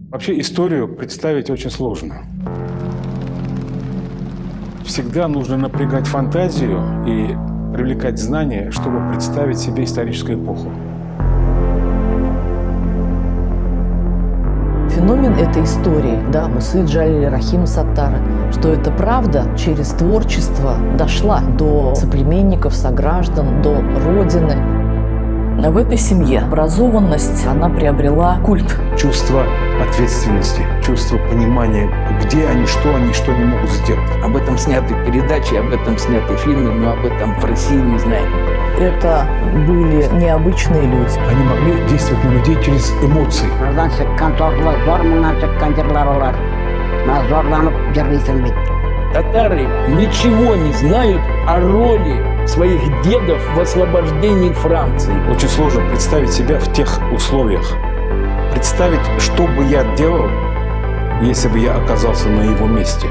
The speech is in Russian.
Вообще историю представить очень сложно. Всегда нужно напрягать фантазию и привлекать знания, чтобы представить себе историческую эпоху. Феномен этой истории, да, Мусы Джалиля, Рахима Саттара, что эта правда через творчество дошла до соплеменников, сограждан, до родины. В этой семье образованность, она приобрела культ. Чувство ответственности, чувство понимания, где они, что они могут сделать. Об этом сняты передачи, об этом сняты фильмы, но об этом в России не знает никто. Это были необычные люди. Они могли действовать на людей через эмоции. Татары ничего не знают о роли своих дедов в освобождении Франции. Очень сложно представить себя в тех условиях. Представить, что бы я делал, если бы я оказался на его месте.